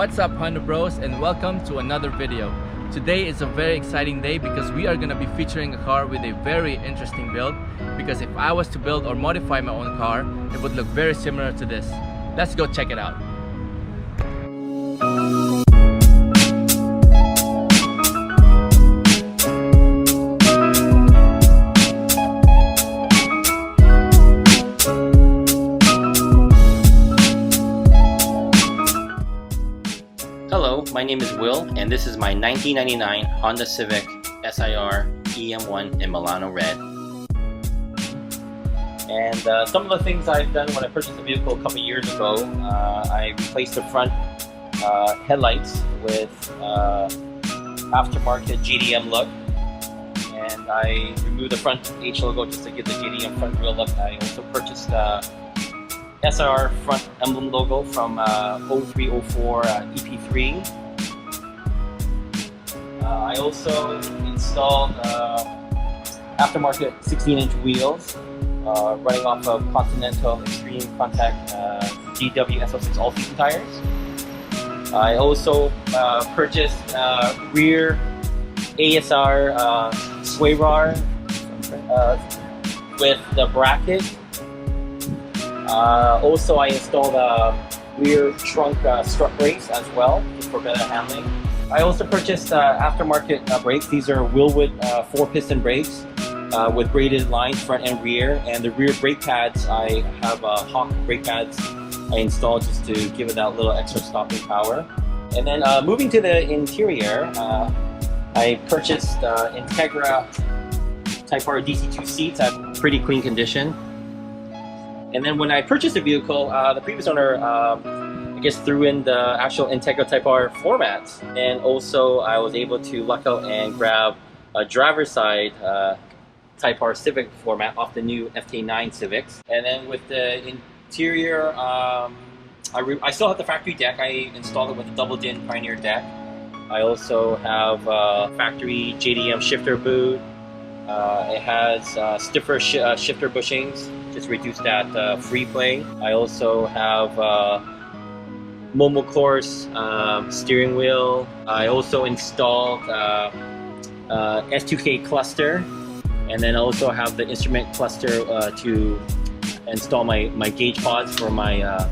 What's up, Honda Bros, and welcome to another video. Today is a very exciting day because we are going to be featuring a car with a very interesting build, because if I was to build or modify my own car, it would look very similar to this. Let's go check it out. Hello, my name is Will, and this is my 1999 Honda Civic SIR EM1 in Milano Red. And some of the things I've done when I purchased the vehicle a couple years ago, I replaced the front headlights with aftermarket JDM look, and I removed the front H logo just to give the JDM front grille look. I also purchased SR front emblem logo from 0304 EP3. I also installed aftermarket 16-inch wheels running off of Continental Extreme Contact GW SO6 all-season tires. I also purchased rear ASR sway bar with the bracket. Also, I installed rear trunk strut brakes as well for better handling. I also purchased aftermarket brakes. These are Wilwood 4-piston brakes with braided lines front and rear. And the rear brake pads, I have Hawk brake pads I installed just to give it that little extra stopping power. And then moving to the interior, I purchased Integra Type R DC2 seats at pretty clean condition. And then when I purchased the vehicle, the previous owner, I guess, threw in the actual Integra Type R formats. And also I was able to luck out and grab a driver's side Type R Civic format off the new FK9 Civics. And then with the interior, I still have the factory deck. I installed it with a double din Pioneer deck. I also have factory JDM shifter boot. It has stiffer shifter bushings, just reduce that free play. I also have Momo Course steering wheel. I also installed S2K cluster, and then I also have the instrument cluster to install my gauge pods for my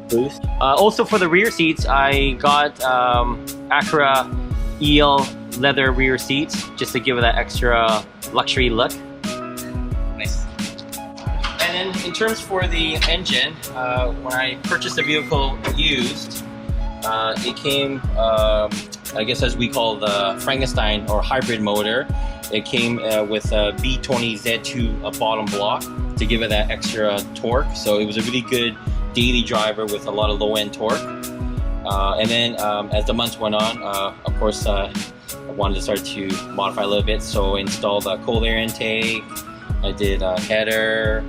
boost. Also for the rear seats, I got Acura EL leather rear seats just to give it that extra luxury look. Nice. And then in terms for the engine, when I purchased the vehicle used, it came, I guess as we call the Frankenstein or hybrid motor. It came with a B20Z2 bottom block to give it that extra torque. So it was a really good daily driver with a lot of low-end torque. And then as the months went on, of course, I wanted to start to modify a little bit, so I installed a cold air intake. I did a header.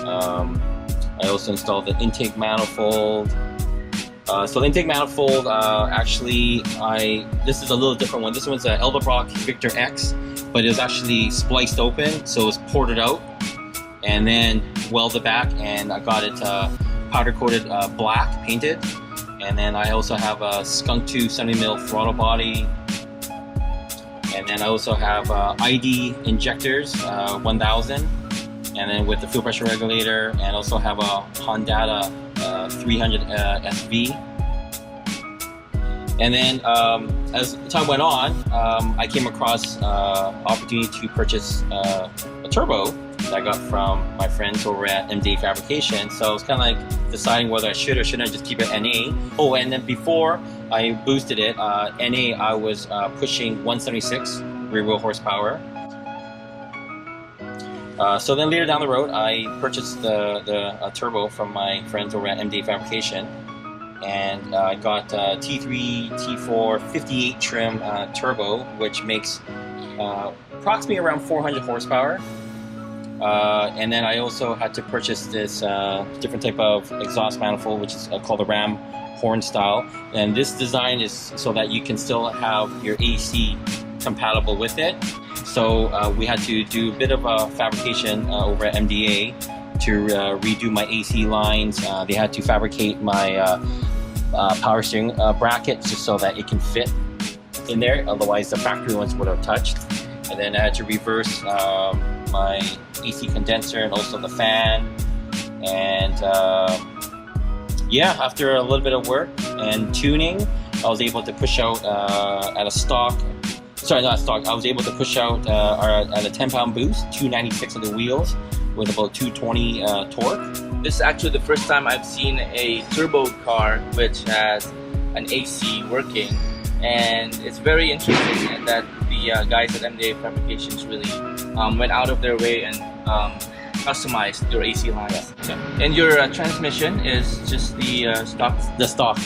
I also installed the intake manifold. So the intake manifold, actually, this is a little different one. This one's an Edelbrock Victor X, but it was actually spliced open, so it was ported out and then welded back, and I got it powder coated black, painted. And then I also have a Skunk 2 70mm throttle body. And then I also have ID injectors, 1000. And then with the fuel pressure regulator, and also have a Honda 300 SV. And then as time went on, I came across opportunity to purchase a turbo that I got from my friends over at MD Fabrication. So I was kind of like deciding whether I should or shouldn't just keep it NA. Oh, and then before I boosted it, NA, I was pushing 176 rear wheel horsepower. So then later down the road, I purchased the turbo from my friends over at MD Fabrication. And I got T3, T4, 58 trim turbo, which makes approximately around 400 horsepower. And then I also had to purchase this different type of exhaust manifold, which is called the Ram horn style. And this design is so that you can still have your AC compatible with it. So we had to do a bit of a fabrication over at MDA to redo my AC lines. They had to fabricate my power steering bracket just so that it can fit in there. Otherwise, the factory ones would have touched. And then I had to reverse my AC condenser and also the fan. And yeah, after a little bit of work and tuning, I was able to push out at a stock. Sorry, not stock. I was able to push out at a 10-pound boost, 296 of the wheels with about 220 torque. This is actually the first time I've seen a turbo car which has an AC working, and it's very interesting that the guys at MDA Fabrications really went out of their way and customized your AC lines. Yeah. And your transmission is just the stock. The stock.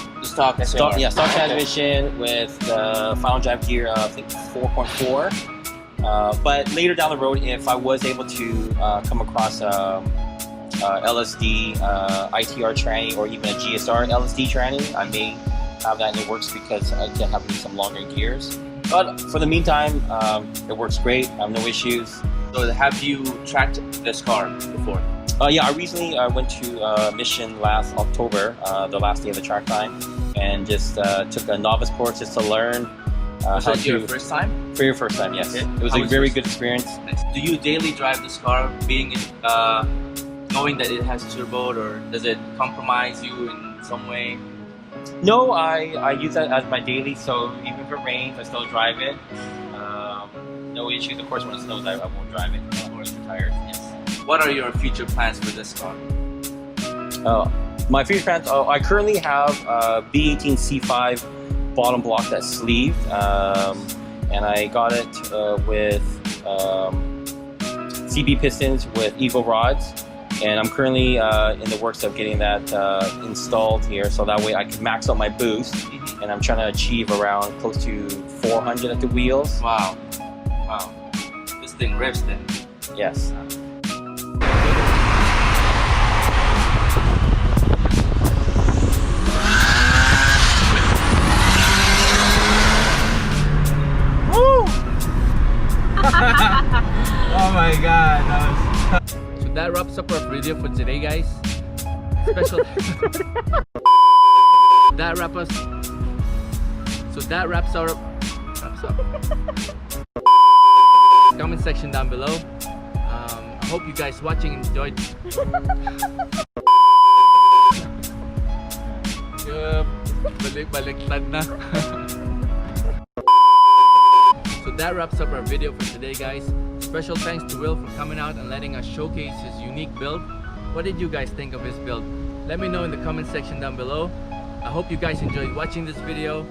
The stock. Yeah, stock transmission with the final drive gear, I think 4.4. But later down the road, if I was able to come across LSD ITR tranny or even a GSR LSD tranny, I may have that in the works because I can have some longer gears. But for the meantime, it works great. I have no issues. So have you tracked this car before? Yeah, I recently went to Mission last October, the last day of the track time, and just took a novice course just to learn. Was that your first time? For your first time, yes. Okay. It was a very good experience. Nice. Do you daily drive this car, being knowing that it has turbo, or does it compromise you in some way? No, I use that as my daily, so even if it rains, I still drive it. No issues. Of course, when it snows, I won't drive it. Of course, the tires. Yes. What are your future plans for this car? My future plans. I currently have a B18 C5 bottom block that's sleeved, and I got it with CB pistons with Evo rods. And I'm currently in the works of getting that installed here, so that way I can max out my boost. And I'm trying to achieve around close to 400 at the wheels. Wow. Wow. This thing rips then. Yes. Woo! Oh my god, that was... So that wraps up our video for today, guys. Special... That wraps up. Comment section down below. I hope you guys watching enjoyed. Balik-baliktad na. So that wraps up our video for today, guys. Special thanks to Will for coming out and letting us showcase his unique build. What did you guys think of his build? Let me know in the comment section down below. I hope you guys enjoyed watching this video.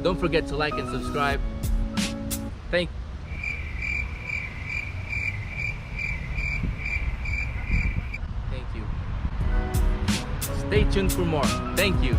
Don't forget to like and subscribe. Thank you. Stay tuned for more. Thank you.